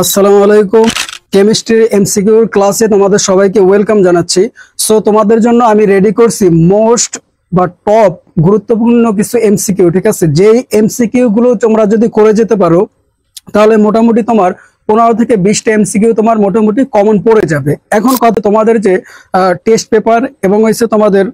আসসালামু আলাইকুম। কেমিস্ট্রি এমসিকিউর ক্লাসে তোমাদের সবাইকে ওয়েলকাম জানাচ্ছি। সো তোমাদের জন্য আমি রেডি করছি মোস্ট বা টপ গুরুত্বপূর্ণ কিছু এমসিকিউ, ঠিক আছে? যেই এমসিকিউ গুলো তোমরা যদি করে যেতে পারো তাহলে মোটামুটি তোমার 15 থেকে 20টা এমসিকিউ তোমার মোটামুটি কমন পড়ে যাবে। এখন কথা, তোমাদের যে টেস্ট পেপার এবং হচ্ছে তোমাদের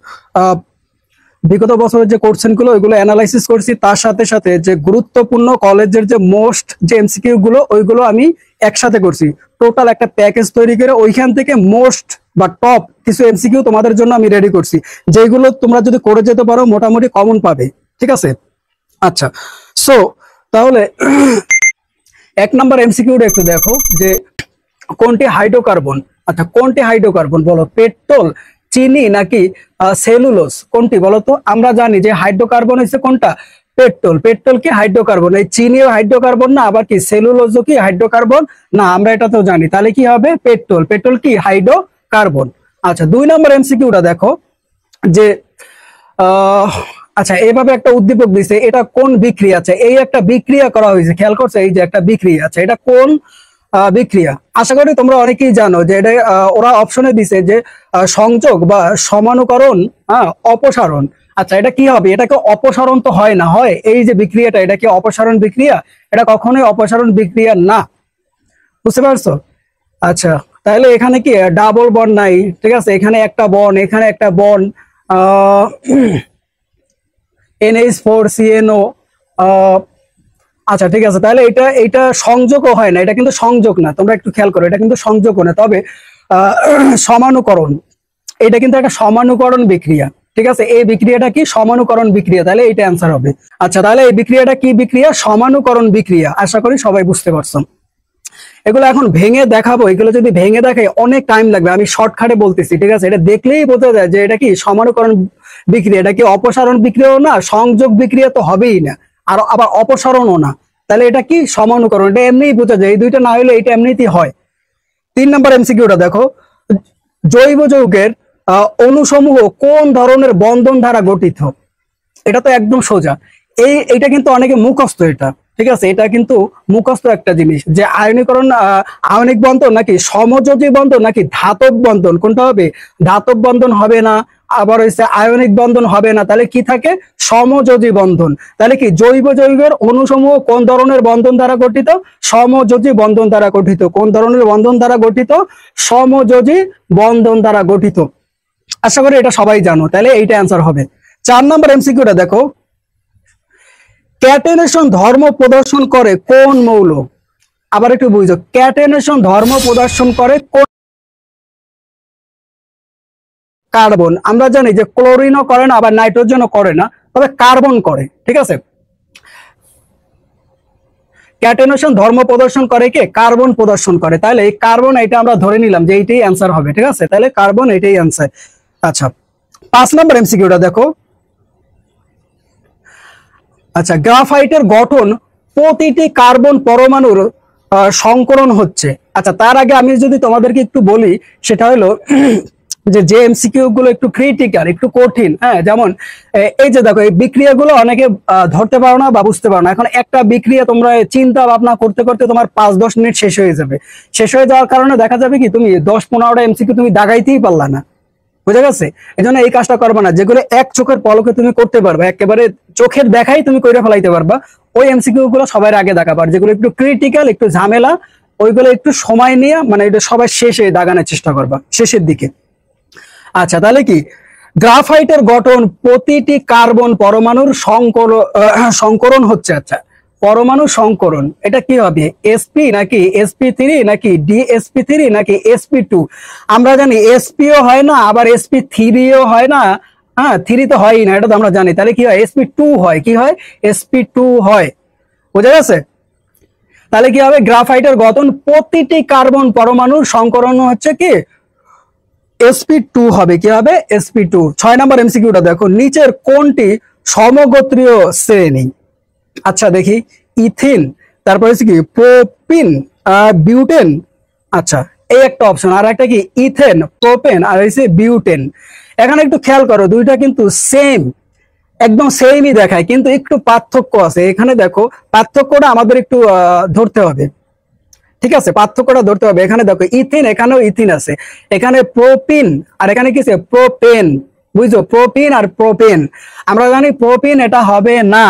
বিগত বছরের যে কোশ্চেন গুলো ওইগুলো অ্যানালাইসিস করছি, তার সাথে সাথে যে গুরুত্বপূর্ণ কলেজের যে মোস্ট যে এমসিকিউ গুলো ওইগুলো আমি একসাথে করছি। টোটাল একটা প্যাকেজ তৈরি করে ওইখান থেকে মোস্ট বা টপ কিছু এমসিকিউ তোমাদের জন্য আমি রেডি করছি, যেগুলো তোমরা যদি করে যেতে পারো মোটামুটি কমন পাবে, ঠিক আছে? আচ্ছা, সো তাহলে 1 নম্বর এমসিকিউটা একটু দেখো যে কোনটি হাইড্রোকার্বন। আচ্ছা, কোনটি হাইড্রোকার্বন বলো? পেট্রোল, চিনি নাকি সেলুলোজ? কোনটি বলো তো? আমরা জানি যে হাইড্রোকার্বন হচ্ছে কোনটা? পেট্রোল। পেট্রোল কি হাইড্রোকার্বন? এই চিনিও হাইড্রোকার্বন না, আবার কি সেলুলোজও কি হাইড্রোকার্বন না? আমরা এটা তো জানি। তাহলে কি হবে? পেট্রোল। পেট্রোল কি হাইড্রোকার্বন। আচ্ছা, 2 নম্বর এমসিকিউটা দেখো যে আচ্ছা, এইভাবে একটা উদ্দীপক দিছে, এটা কোন বিক্রিয়া? আছে এই একটা বিক্রিয়া করা হয়েছে, খেয়াল করছে? এই যে একটা বিক্রিয়া আছে, এটা কোন বিক্রিয়া? আশা করি তোমরা অনেকেই জানো যে এটা ওরা অপশনে দিছে যে সংযোগ বা সমানুকরণ, অপসারণ। আচ্ছা, এটা কি হবে? এটাকে অপসারণ তো হয় না, হয় এই যে বিক্রিয়াটা, এটা কি অপসারণ বিক্রিয়া? এটা কখনোই অপসারণ বিক্রিয়া না, বুঝতে পারছো? আচ্ছা, তাহলে এখানে কি ডাবল বন্ড নাই, ঠিক আছে? এখানে একটা বন্ড, এখানে একটা বন্ড, আহ NH4CNO। আচ্ছা, ঠিক আছে, তাহলে এটা এটা সংযোগও হয় না, এটা কিন্তু সংযোগ না। তোমরা একটু খেয়াল করো, এটা কিন্তু সংযোগও না, তবে সমানুকরণ। এটা কিন্তু একটা সমানুকরণ বিক্রিয়া, ঠিক আছে? এই বিক্রিয়াটা কি? সমানুকরণ বিক্রিয়া। তাহলে এটা অ্যান্সার হবে। আচ্ছা, তাহলে এই বিক্রিয়াটা কি বিক্রিয়া? সমানুকরণ বিক্রিয়া। আশা করি সবাই বুঝতে পারছো। এগুলো এখন ভেঙে দেখাবো, এগুলো যদি ভেঙে দেখাই অনেক টাইম লাগবে, আমি শর্টকাটে বলতেছি, ঠিক আছে? এটা দেখলেই বোঝা যায় যে এটা কি সমানুকরণ বিক্রিয়া। এটা কি অপসারণ বিক্রিয়াও না, সংযোগ বিক্রিয়া তো হবেই না, আর আবার অপসারণও না। তাহলে এটা কি? সমানুকরণ। এটা এমনিই বোঝা যায়, এই দুইটা না হলে এটা এমনিতেই হয়। 3 নম্বর এমসিকিউটা দেখো, জৈব যৌগের অণুসমূহ কোন ধরনের বন্ধন দ্বারা গঠিত? এটা তো একদম সোজা। এইটা কিন্তু অনেকে মুখস্থ, এটা ঠিক আছে? এটা কিন্তু মুখস্থ একটা জিনিস যে আয়নীকরণ, আয়নিক বন্ধন নাকি সমযোজী বন্ধন নাকি ধাতব বন্ধন, কোনটা হবে? ধাতব বন্ধন হবে না, আবার হচ্ছে আয়নিক বন্ধন হবে না, তাহলে কি থাকে? সমযোজী বন্ধন। তাহলে কি জৈব যৌগের অণুসমূহ কোন ধরনের বন্ধন দ্বারা গঠিত? সমযোজী বন্ধন দ্বারা গঠিত। কোন ধরনের বন্ধন দ্বারা গঠিত? সমযোজী বন্ধন দ্বারা গঠিত। আশা করি এটা সবাই জানো, তাহলে এইটা অ্যান্সার হবে। 4 নম্বর এমসিকিউটা দেখো, ক্যাটেনেশন ধর্ম প্রদর্শন করে কোন মৌল? আবার একটু বুঝো, ক্যাটেনেশন ধর্ম প্রদর্শন করে কোন? কার্বন। আমরা জানি যে ক্লোরিনও করে না, আবার নাইট্রোজেনও করে না, তবে কার্বন করে, ঠিক আছে? ক্যাটেনেশন ধর্ম প্রদর্শন করে কে? কার্বন প্রদর্শন করে। তাহলে এই কার্বন, এটা আমরা ধরে নিলাম যে এইটাই অ্যান্সার হবে, ঠিক আছে? তাহলে কার্বন এটাই অ্যান্সার। আচ্ছা, 5 নম্বর এমসিকিউটা দেখো, আচ্ছা, গ্রাফাইটের গঠন প্রতিটি কার্বন পরমাণুর সংকরণ হচ্ছে। আচ্ছা, তার আগে আমি যদি তোমাদেরকে একটু বলি, সেটা হলো যে এমসিকিউ গুলো একটু ক্রিটিক্যাল, একটু কঠিন, হ্যাঁ? যেমন এই যে দেখো, এই বিক্রিয়াগুলো অনেকে ধরতে পারো না বা বুঝতে পারো না। এখন একটা বিক্রিয়া তোমরা চিন্তা ভাবনা করতে করতে তোমার 5-10 মিনিট শেষ হয়ে যাবে। শেষ হয়ে যাওয়ার কারণে দেখা যাবে কি তুমি 10-15টা এমসিকিউ তুমি দাগাইতেই পারলা না, বুঝা গেছে? এই জন্য এই কাজটা করবা না, যেগুলো এক চোখের পলকে তুমি করতে পারবা, একেবারে চোখের দেখাই তুমি কইরা ফেলাইতে পারবা, ওই এমসিকিউ গুলো সবার আগে দেখাবা। আর যেগুলো একটু ক্রিটিক্যাল, একটু ঝামেলা, ওইগুলো একটু সময় নিয়ে, মানে এটা সবাই শেষে দাগানোর চেষ্টা করবা, শেষের দিকে। আচ্ছা, তাহলে কি গ্রাফাইটের গঠন প্রতিটি কার্বন পরমাণুর সংকরণ হচ্ছে। আচ্ছা, পরমাণু সংকরণ, এটা কি হবে? sp নাকি sp3 নাকি dsp3 নাকি sp2? আমরা জানি sp-ও হয় না, আবার sp3-ও হয় না, হ্যাঁ? 3 তো হয়ই না, এটা তো আমরা জানি। তাহলে কি হয়? sp2 হয়। কি হয়? sp2 হয়, বুঝা গেছে? তাহলে কি হবে? গ্রাফাইটের গঠন প্রতিটি কার্বন পরমাণুর সংকরণ হচ্ছে কি sp2 হবে। কি হবে? sp2। 6 নম্বর এমসিকিউটা দেখো, নিচের কোনটি সমগোত্রীয় শ্রেণী? আচ্ছা, দেখি, ইথিন, তারপরে হচ্ছে কি প্রোপিন, বিউটেন। আচ্ছা, এই একটা অপশন, আর একটা কি ইথেন, প্রোপেন, আর হচ্ছে বিউটেন। এখানে একটু খেয়াল করো, দুইটা কিন্তু সেম, একদম সেমই দেখায়, কিন্তু একটু পার্থক্য আছে। এখানে দেখো, পার্থক্যটা আমাদের একটু ধরতে হবে। ঠিক আছে, পার্থক্যটা ধরতে হবে। এখানে দেখো ইথিন, এখানেও ইথিন আছে, এখানে প্রোপিন আর এখানে কি আছে প্রোপেন, বুঝছো, প্রোপিন আর প্রোপেন। আমরা জানি প্রোপিন এটা হবে না,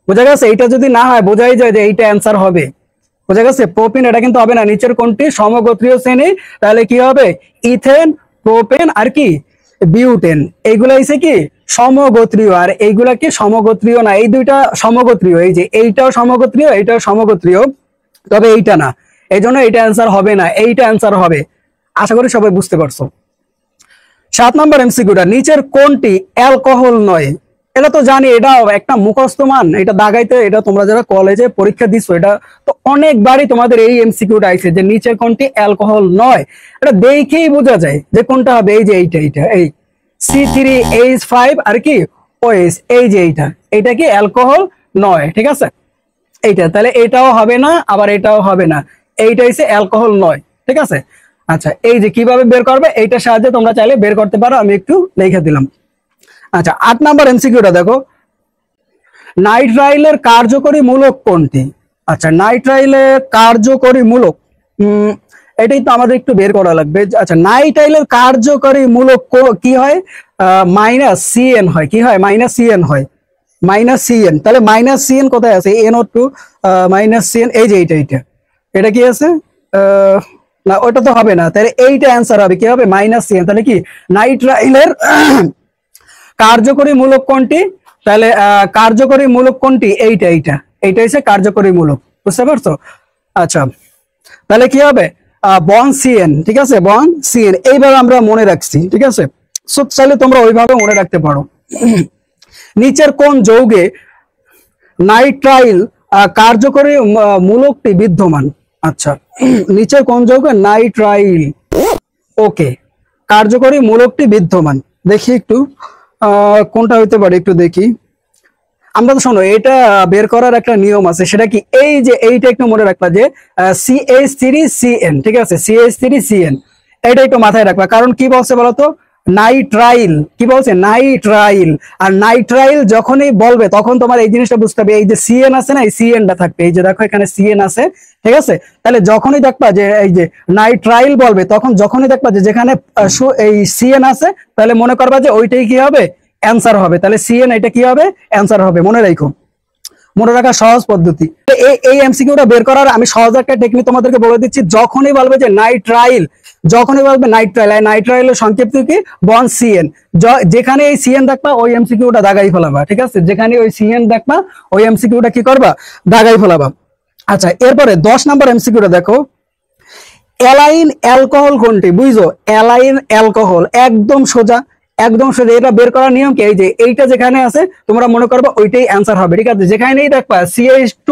বোঝা গেছে, এইটা যদি না হয় বোঝাই যায় যে এইটা অ্যান্সার হবে, বোঝা গেছে। প্রোপিন এটা কিন্তু হবে না, নিচের কোনটি সমগোত্রীয় শ্রেণী, তাহলে কি হবে ইথেন, প্রোপেন আর কি বিউটেন, এইগুলা হইছে কি সমগোত্রীয়, আর এইগুলা কি সমগোত্রীয় না, এই দুইটা সমগোত্রীয়, এই যে এইটাও সমগোত্রীয় এইটাও সমগোত্রীয়, তবে এইটা না, এই জন্য এইটা অ্যান্সার হবে না, এইটা অ্যান্সার হবে। আশা করি সবাই বুঝতে পারছো। 7 নম্বর এমসিকিউটা, নিচের কোনটি অ্যালকোহল নয়? এটা তো জানি, এটা একটা মুখস্থ মান, এটা দাগাইতে, এটা তোমরা যারা কলেজে পরীক্ষা দিচ্ছ এটা তো অনেকবারই তোমাদের এই এমসিকিউটা আইছে যে নিচের কোনটি অ্যালকোহল নয়, এটা দেখেই বোঝা যায় যে কোনটা হবে, এই যে এইটা এই C3H5 আর কি OH, এই যে এইটা কি অ্যালকোহল নয়, ঠিক আছে এইটা, তাহলে এটাও হবে না আবার এটাও হবে না, এইটা হচ্ছে অ্যালকোহল নয়, ঠিক আছে। আচ্ছা, এই যে কিভাবে বের করবে এইটার সাহায্যে তোমরা চাইলে বের করতে পারো, আমি একটু লিখে দিলাম। আচ্ছা, 8 নাম্বার এমসিকিউটা দেখো, নাইট্রাইলের কার্যকরী মূলক কোনটি? আচ্ছা, নাইট্রাইলের কার্যকরী মূলক, এটাই তো আমাদের একটু বের করা লাগবে। আচ্ছা, নাইট্রাইলের কার্যকরী মূলক কি হয়? -CN হয়, কি হয় -CN হয়, -CN, তাহলে -CN কোথায় আছে? NO2 -CN, এই যে এইটা এটা কি আছে? না ওটা তো হবে না, তাহলে এইটা অ্যান্সার হবে, কি হবে -CN, তাহলে কি নাইট্রাইলের কার্যকরী মূলক কোনটি? তাহলে কার্যকরী মূলক কোনটি? এইটা হচ্ছে কার্যকরী মূলক, বুঝতে পারছো? আচ্ছা, তাহলে কি হবে বন CN, ঠিক আছে, বন CN, এইভাবে আমরা মনে রাখছি, ঠিক আছে। সব চাইলে তোমরা ওইভাবে মনে রাখতে পারো। নিচের কোন যৌগে নাইট্রাইল কার্যকরী মূলকটি বিদ্যমান? আচ্ছা, নিচের কোন যৌগে নাইট্রাইল ওকে কার্যকরী মূলকটি বিদ্যমান? দেখি একটু কোনটা হইতে পারে, একটু দেখি। আমরা তো শোনো, এটা বের করার একটা নিয়ম আছে, সেটা কি এই যে এইটা একটু মনে রাখবা যে CH3CN, ঠিক আছে, CH3CN, এটা একটু মাথায় রাখবা, কারণ কি বলছে বলতো নাইট্রাইল, কি বলছে নাইট্রাইল, আর নাইট্রাইল যখনই বলবে তখন তোমার এই জিনিসটা বুঝতে হবে, এই যে CN আছে না, এই CNটা থাকবে, এই যে দেখো এখানে CN আছে, ঠিক আছে। তাহলে যখনই দেখবা যে এই যে নাইট্রাইল বলবে, তখন যখনই দেখবা যে যেখানে এই CN আছে, তাহলে মনে করবা যে ওইটাই কি হবে অ্যান্সার হবে, তাহলে CN এটা কি হবে অ্যান্সার হবে, মনে রাখো, মনে রাখা সহজ পদ্ধতি। এই এমসিকিউটা বের করার আমি সহজ একটা টেকনিক তোমাদেরকে বলে দিচ্ছি। যখনই বলবে যে নাইট্রাইল, যখনই বলবে নাইট্রাইল, নাইট্রাইলের সংক্ষিপ্ত কি বন CN, যেখানে এই CN দেখবা ওই এমসিকিউটা দাগাই ফেলাবা, ঠিক আছে, যেখানে ওই CN দেখবা ওই এমসিকিউটা কি করবা দাগাই ফেলাবা। আচ্ছা, এরপরে 10 নাম্বার এমসিকিউটা দেখো, অ্যালাইন অ্যালকোহল কোনটি? বুঝছো, অ্যালাইন অ্যালকোহল একদম সোজা, একদম সোজা, এটা বের করার নিয়ম কি, এই যে এইটা যেখানে আছে তোমরা মনে করবে ওইটাই অ্যান্সার হবে, ঠিক আছে। যেখানেই দেখবা CH2,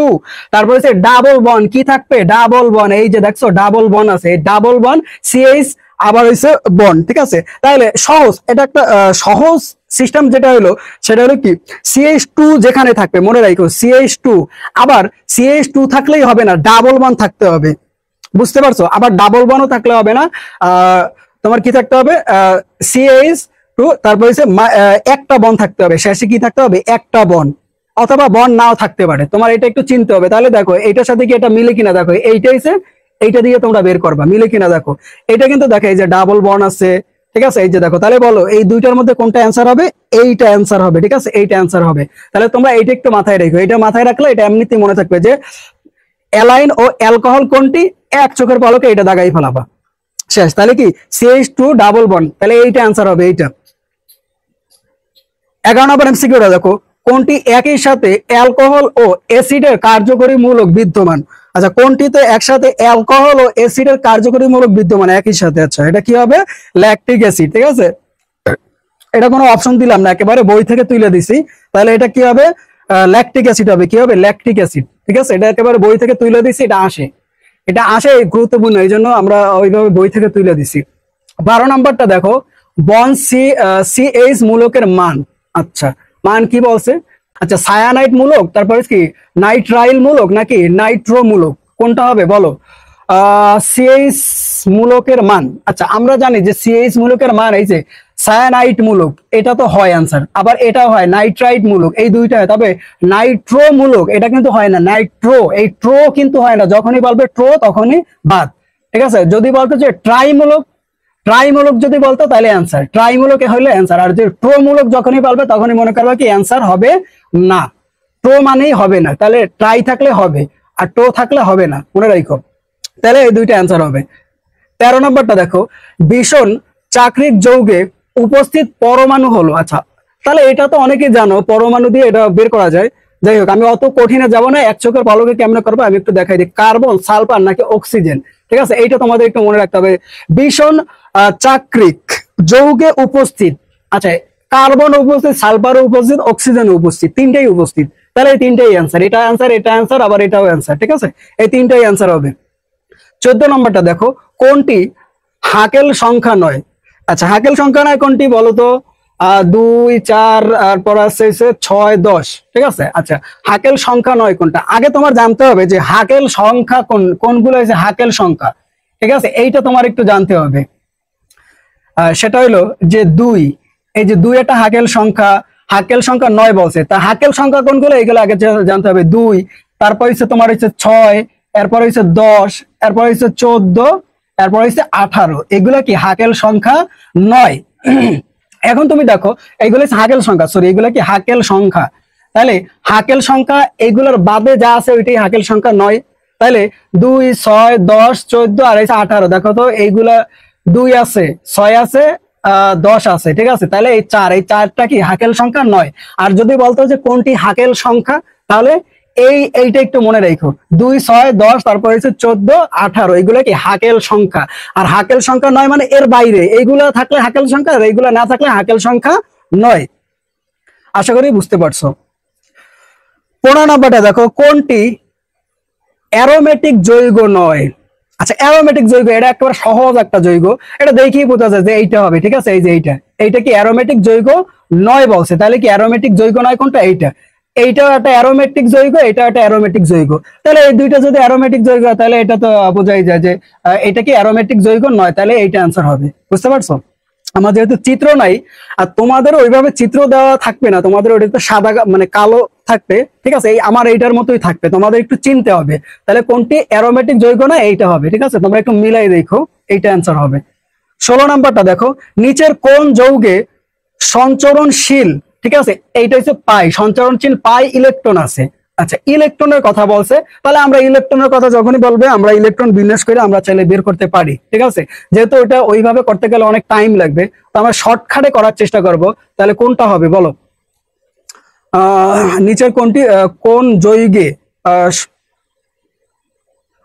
তারপরে হচ্ছে ডাবল বন, কি থাকবে ডাবল বন, এই যে দেখছো ডাবল বন আছে, ডাবল বন CH আবার হইছে বন, ঠিক আছে। তাহলে সহজ, এটা একটা সহজ সিস্টেম যেটা হলো সেটা হলো কি CH2 যেখানে থাকবে মনে রাখো CH2, আবার CH2 থাকলেই হবে না, ডাবল বন থাকতে হবে, বুঝতে পারছো? আবার ডাবল বনও থাকলে হবে না, তোমার কি থাকতে হবে CH2, তারপর হচ্ছে একটা বন থাকতে হবে, শেষে কি থাকতে হবে একটা বন, অথবা বন নাও থাকতে পারে, তোমার এটা একটু চিনতে হবে। তাহলে দেখো এইটার সাথে কি এটা মিলে কিনা, দেখো এইটা হচ্ছে, এইটা দিয়ে তোমরা বের করবা মিলে কিনা। দেখো এটা কিন্তু দেখো এই যে ডাবল বন আছে, ঠিক আছে, এই যে দেখো, তাহলে বলো এই দুইটার মধ্যে কোনটা অ্যান্সার হবে? এইটা অ্যান্সার হবে, ঠিক আছে, এইটা অ্যান্সার হবে। তাহলে তোমরা এইটা একটু মাথায় রেখো, এটা মাথায় রাখলে এটা এমনিতেই মনে থাকবে যে অ্যালাইন ও অ্যালকোহল কোনটি, এক চোখের পলকে এটা দাগাই ফেলাবা, শেষ। তাহলে কি CH2 ডাবল বন্ড, তাহলে এইটা অ্যান্সার হবে এইটা। 11 নম্বর এমসিকিউটা দেখো, কোনটি একই সাথে অ্যালকোহল ও অ্যাসিডের কার্যকরী মূলক বিদ্যমান? আচ্ছা, কোনটিতে একসাথে অ্যালকোহল ও অ্যাসিডের কার্যকরী মূলক বিদ্যমান একই সাথে? আচ্ছা, এটা কি হবে ল্যাকটিক অ্যাসিড, ঠিক আছে, এটা কোনো অপশন দিলাম না, একেবারে বই থেকে তুলে দিছি। তাহলে এটা কি হবে ল্যাকটিক অ্যাসিড হবে, কি হবে ল্যাকটিক অ্যাসিড, ঠিক আছে, এটা একেবারে বই থেকে তুলে দিছি, এটা আসে গুরুত্বপূর্ণ, এই জন্য আমরা ওইভাবে বই থেকে তুলে দিছি। 12 নাম্বারটা দেখো, বন CH মূলকের মান। আচ্ছা, মান কি বলছে? আচ্ছা, সায়ানাইড মূলক, তারপরে কি নাইট্রাইল মূলক নাকি নাইট্রো মূলক, কোনটা হবে বলো? CH মূলকের মান, আচ্ছা আমরা জানি যে CH মূলকের মান এই যে সায়ানাইট মূলক, এটা তো হয় অ্যান্সার। আবার এটা হয় নাইট্রাইট মূলক, এই দুইটা হয়। তবে নাইট্রো মূলক এটা কিন্তু হয় না, নাইট্রো, এই ট্রো কিন্তু হয় না। যখনই বলবে ট্রো তখনই বাদ, ঠিক আছে। যদি বলতো যে ট্রাইমূলক, ট্রাইমূলক যদি বলতো তাহলে অ্যান্সার, ট্রাইমূলক হলে অ্যান্সার। আর যে ট্রো মূলক যখনই বলবে তখনই মনে করবে কি অ্যান্সার হবে না, ট্রো মানেই হবে না। তাহলে ট্রাই থাকলে হবে আর টো থাকলে হবে না, মনে রাখো। তাহলে এই দুইটা অ্যান্সার হবে। 13 নম্বরটা দেখো, ভীষণ চাকরিক যৌগে উপস্থিত পরমাণু হলো। আচ্ছা, তাহলে এটা তো অনেকেই জানো, পরমাণু দিয়ে এটা বের করা যায়। যাই হোক, আমি অত কঠিনে যাব না, এক চোখের পলকে কেমনে করবো আমি একটু দেখাই দিই। কার্বন, সালফার নাকি অক্সিজেন, ঠিক আছে, এইটা তোমাদের একটু মনে রাখতে হবে। ভীষণ চাকরিক যৌগে উপস্থিত, আচ্ছা, কার্বন উপস্থিত, সালফার উপস্থিত, অক্সিজেন উপস্থিত, তিনটাই উপস্থিত। তাহলে এই তিনটাই অ্যান্সার, এটা অ্যান্সার, এটা অ্যান্সার, আবার এটাও অ্যান্সার, ঠিক আছে, এই তিনটাই অ্যান্সার হবে। 14 নম্বরটা দেখো, কোনটি হাকেল সংখ্যা নয়? আচ্ছা, হাকেল সংখ্যা নয় কোনটি বলো তো? 2, 4, তারপর আছে 6, 10, ঠিক আছে। আচ্ছা, হাকেল সংখ্যা নয় কোনটা? আগে তোমার জানতে হবে যে হাকেল সংখ্যা কোনগুলো হচ্ছে হাকেল সংখ্যা, ঠিক আছে, এইটা তোমার একটু জানতে হবে। সেটা হলো যে 2, এই যে 2 একটা হাকেল সংখ্যা, হাকেল সংখ্যা 9 বলছে, তা হাকেল সংখ্যা কোনগুলো এগুলো আগে জানতে হবে। 2, তারপর হচ্ছে তোমার হচ্ছে 6, এরপর হচ্ছে 10, এরপর হচ্ছে 14, এরপর হচ্ছে 18, এগুলা কি হাকেল সংখ্যা নয়। এখন তুমি দেখো, এইগুলো হচ্ছে হাকেল সংখ্যা, সরি, এগুলা কি হাকেল সংখ্যা। তাহলে হাকেল সংখ্যা এগুলোর বাদে যা আছে ওইটাই হাকেল সংখ্যা নয়। তাহলে 2, 6, 10, 14 আর 18, দেখো তো এইগুলা 2 আছে, 6 আছে, 10 আছে, ঠিক আছে। তাহলে এই চারটা কি হাকেল সংখ্যা নয়। আর যদি বলতো যে কোনটি হাকেল সংখ্যা, তাহলে এইটা একটু মনে রাখো, 2, 6, 10, তারপর হচ্ছে 14, 18, এগুলো কি হাকেল সংখ্যা। আর হাকেল সংখ্যা নয় মানে এর বাইরে, এইগুলা থাকলে হাকেল সংখ্যা, আর এইগুলা না থাকলে হাকেল সংখ্যা নয়। আশা করি বুঝতে পারছো। 15 নম্বরটা দেখো, কোনটি অ্যারোমেটিক যৌগ নয়? আচ্ছা, অ্যারোমেটিক যৌগ এটা একেবারে সহজ একটা যৌগ, এটা দেখেই বোঝা যায় যে এইটা হবে, ঠিক আছে। এই যে এইটা কি অ্যারোমেটিক যৌগ নয় বলছে, তাহলে কি অ্যারোমেটিক যৌগ নয় কোনটা? এইটাও একটা অ্যারোমেটিক যৌগ, এটা একটা অ্যারোমেটিক যৌগ। তাহলে এই দুইটা যদি অ্যারোমেটিক যৌগ, তাহলে এটা তো বোঝাই যায় যে এটা কি অ্যারোমেটিক যৌগ নয়, তাহলে এইটা অ্যান্সার হবে। বুঝতে পারছো? আমার যেহেতু চিত্র নাই, আর তোমাদের ওইভাবে চিত্র দেওয়া থাকবে না, তোমাদের ওইটা সাদা মানে কালো থাকবে, ঠিক আছে, এই আমার এইটার মতোই থাকবে, তোমাদের একটু চিনতে হবে। তাহলে কোনটি অ্যারোমেটিক যৌগ না, এইটা হবে, ঠিক আছে, তোমরা একটু মিলাই দেখো, এইটা অ্যান্সার হবে। 16 নাম্বারটা দেখো, নিচের কোন যৌগে সঞ্চরণশীল, ঠিক আছে, এইটা হচ্ছে পাই, সঞ্চরণশীল পাই ইলেকট্রন আছে। আচ্ছা, ইলেকট্রনের কথা বলছে, তাহলে আমরা ইলেকট্রনের কথা যখনই বলবে আমরা ইলেকট্রন বিন্যাস করে আমরা চাইলে বের করতে পারি, ঠিক আছে। যেহেতু এটা ওইভাবে করতে গেলে অনেক টাইম লাগবে, তো আমরা শর্টকাটে করার চেষ্টা করব। তাহলে কোনটা হবে বলো? নিচের কোনটি কোন যৌগে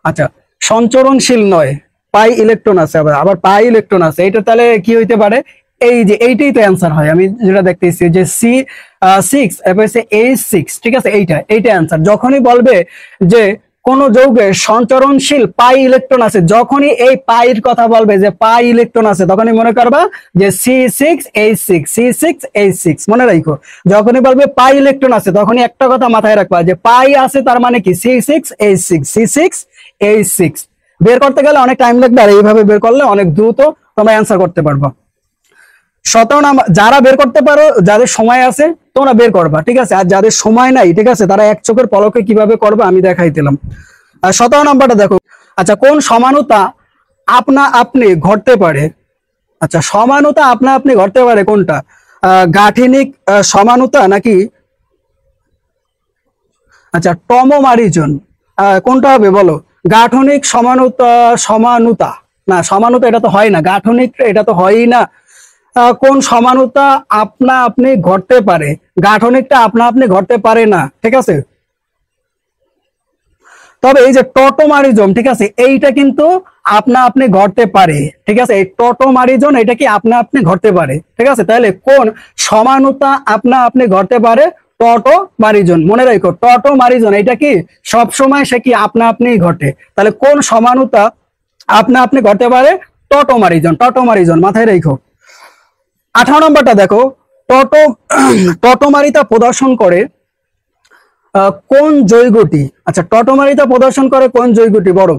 আচ্ছা সঞ্চরণশীল নয়, পাই ইলেকট্রন আছে, আবার পাই ইলেকট্রন আছে, এটা তাহলে কি হইতে পারে? এই যে এইটাই তো অ্যান্সার হয়, আমি যেটা দেখতেছি যে C6 এরপর H6, ঠিক আছে, এইটা অ্যান্সার। যখনই বলবে যে কোন যৌগে সঞ্চরণশীল পাই ইলেকট্রন আছে, যখনই এই পাইর কথা বলবে যে পাই ইলেকট্রন আছে, তখনই মনে করবা যে C6H6 মনে রাখো। যখনই বলবে পাই ইলেকট্রন আছে, তখনই একটা কথা মাথায় রাখবা যে পাই আছে, তার মানে কি C6H6 বের করতে গেলে অনেক টাইম লাগবে, আর এইভাবে বের করলে অনেক দ্রুত তোমরা অ্যান্সার করতে পারবা। 17 নাম্বার, যারা বের করতে পারো, যাদের সময় আছে তোমরা বের করবা, ঠিক আছে, আর যাদের সময় নাই, ঠিক আছে, তারা এক চোখের পলকে কিভাবে করবে আমি দেখাই দিলাম। আর 17 নাম্বারটা দেখো, আচ্ছা, কোন সমানুতা আপনা আপনি ঘটতে পারে? আচ্ছা, সমানুতা আপনা আপনি ঘটতে পারে কোনটা? গাঠনিক সমানুতা নাকি আচ্ছা টমোমারিজন, কোনটা হবে বলো? গাঠনিক সমানুতা না, সমানুতা এটা তো হয় না, গাঠনিক এটা তো হয়ই না। কোন সমানুতা আপনা আপনি ঘটতে পারে? গাঠনিকটা আপনা আপনি ঘটতে পারে না, ঠিক আছে। তবে এই যে টটোমারিজম, ঠিক আছে, এইটা কিন্তু আপনা আপনি ঘটতে পারে, ঠিক আছে, এই টটোমারিজম এটা কি আপনা আপনি ঘটতে পারে, ঠিক আছে। তাহলে কোন সমানুতা আপনা আপনি ঘটতে পারে? টটোমারিজন, মনে রাখো, টটোমারিজন এটা কি সব সময় সে কি আপনা আপনি ঘটে। তাহলে কোন সমানুতা আপনা আপনি ঘটতে পারে? টটোমারিজন, মাথায় রাখো। 18 নম্বরটা দেখো, টটোমারিতা প্রদর্শন করে কোন যৌগটি? আচ্ছা, টটোমারিতা প্রদর্শন করে কোন যৌগটি বড়?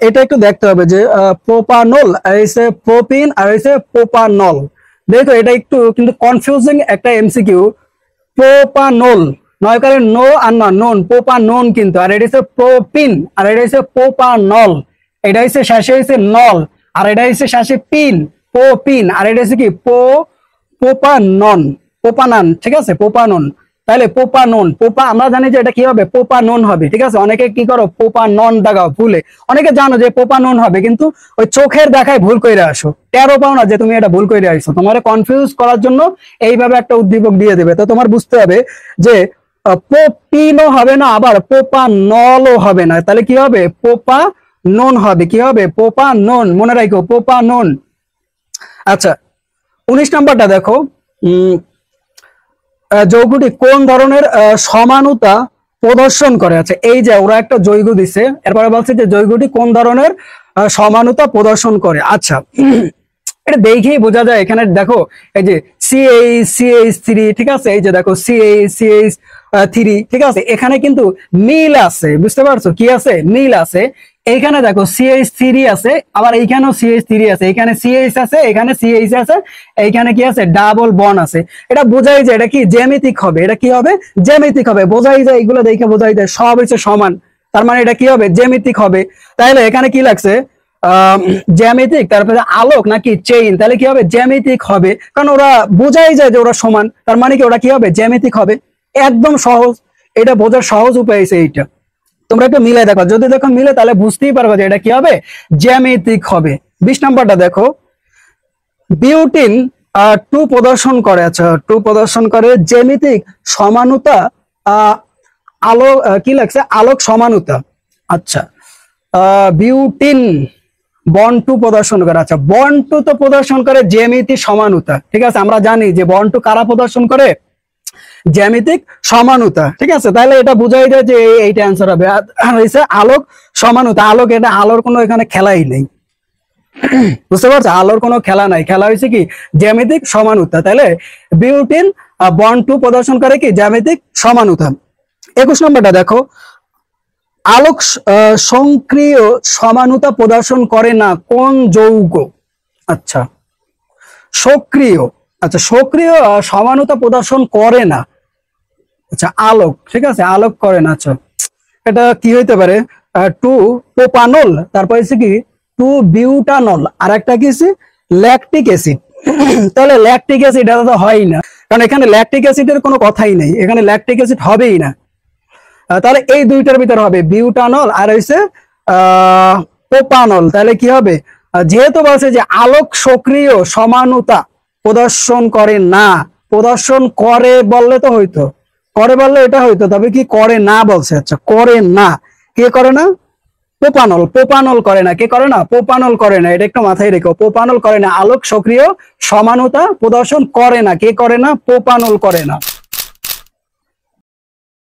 এটা একটু দেখতে হবে যে প্রোপানল আর হচ্ছে প্রোপিন আর হচ্ছে প্রোপানল। দেখো এটা একটু কিন্তু কনফিউজিং একটা এমসিকিউ। প্রোপানল নয় করে নো আর না নন, প্রোপানন কিন্তু, আর এটা হচ্ছে প্রোপিন আর এটা হচ্ছে প্রোপানল। এটা হচ্ছে শেষে হচ্ছে নল আর এটা হচ্ছে শেষে পিন, প্রোপিন আর এটা হচ্ছে কি প্রোপানন, প্রোপানন, ঠিক আছে, প্রোপানন। তাহলে প্রোপানন, আমরা জানি যে এটা কি হবে, প্রোপানন হবে, ঠিক আছে। অনেকে কি করো প্রোপানন দেখাও ভুলে, অনেকে জানো যে প্রোপানন হবে কিন্তু ওই চোখের দেখায় ভুল করে আসো, টেরো পাও না যে তুমি এটা ভুল করে আসছো। তোমার কনফিউজ করার জন্য এইভাবে একটা উদ্দীপক দিয়ে দেবে। তো তোমার বুঝতে হবে যে প্রোপিনও হবে না, আবার প্রোপানলও হবে না, তাহলে কি হবে, প্রোপানন হবে। কি হবে, প্রোপানন, মনে রাখো প্রোপানন। আচ্ছা 19 নাম্বারটা দেখো, যৌগটি কোন ধরনের সমানুতা প্রদর্শন করে। আচ্ছা এই যে ওরা একটা যৌগ দিছে, এরপরে বলছে যে যৌগটি কোন ধরনের সমানুতা প্রদর্শন করে। আচ্ছা এটা দেখেই বোঝা যায়, এখানে দেখো এই যে CH3, ঠিক আছে, এই যে দেখো CH3, ঠিক আছে, এখানে কিন্তু মিল আছে, বুঝতে পারছো, কি আছে, মিল আছে। এইখানে দেখো CH3 আছে, আবার এইখানেও CH3 আছে, এখানে CH আছে, এখানে CH আছে, এইখানে কি আছে, ডাবল বন্ড আছে। এটা বোঝাই যায় এটা কি জ্যামিতিক হবে, এটা কি হবে, জ্যামিতিক হবে, বোঝাই যায়, এগুলো দেখে বোঝাই যায় সব হচ্ছে সমান, তার মানে এটা কি হবে, জ্যামিতিক হবে। তাহলে এখানে কি লাগছে, জ্যামিতিক, তারপরে আলোক নাকি চেইন, তাহলে কি হবে, জ্যামিতিক হবে, কারণ ওরা বোঝাই যায় যে ওরা সমান, তার মানে কি ওরা কি হবে, জ্যামিতিক হবে। একদম সহজ, এটা বোঝার সহজ উপায় আছে এইটা। তোমরা একটু মিলে দেখো, যদি দেখো মিলে তাহলে বুঝতেই পারবে যে এটা কি হবে, জ্যামিতিক হবে। 20 নাম্বারটা দেখো, বিউটিন 2 প্রদর্শন করে। আচ্ছা 2 প্রদর্শন করে জ্যামিতিক সমানুতা, আলো কি লাগছে, আলোক সমানুতা। আচ্ছা বিউটিন বন্ড 2 প্রদর্শন করে। আচ্ছা বন্ড 2 তো প্রদর্শন করে জ্যামিতিক সমানুতা, ঠিক আছে, আমরা জানি যে বন্ড 2 কারা প্রদর্শন করে, জ্যামিতিক সমানুতা, ঠিক আছে। তাহলে এটা বোঝাই যায় যে এইটা অ্যান্সার হবে। আর হইছে আলোক সমানুতা, আলোক, এটা আলোর কোনো এখানে খেলাই নেই, বুঝতে পারছো, আলোর কোনো খেলা নাই, খেলা হয়েছে কি জ্যামিতিক সমানুতা। তাহলে বিউটিন বন্ড 2 প্রদর্শন করে কি জ্যামিতিক সমানুতা। 21 নম্বরটা দেখো, আলোক সক্রিয় সমানুতা প্রদর্শন করে না কোন যৌগ। আচ্ছা সক্রিয়, আচ্ছা সক্রিয় সমানুতা প্রদর্শন করে না, আচ্ছা আলোক, ঠিক আছে, আলোক করে না। আচ্ছা এটা কি হইতে পারে, 2 প্রোপানল, তারপর হচ্ছে কি 2 বিউটানল, আর একটা কি ল্যাকটিক অ্যাসিড। তাহলে ল্যাকটিক অ্যাসিড এটা তো হয় না, কারণ এখানে ল্যাকটিক অ্যাসিডের কোনো কথাই নেই, এখানে ল্যাকটিক অ্যাসিড হবেই না। তাহলে এই দুইটার ভিতরে হবে বিউটানল আর হইছে প্রোপানল। তাহলে কি হবে, যেহেতু বলছে যে আলোক সক্রিয় সমানুতা প্রদর্শন করে না, প্রদর্শন করে বললে তো হইতো, করে বললে এটা হইতো, তবে কি করে না বলছে। আচ্ছা করে না, কে করে না, প্রোপানল, প্রোপানল করে না, কে করে না, প্রোপানল করে না, এটা একটু মাথায় রেখো, প্রোপানল করে না, আলোক সক্রিয় সমানুতা প্রদর্শন করে না, কে করে না, প্রোপানল করে না।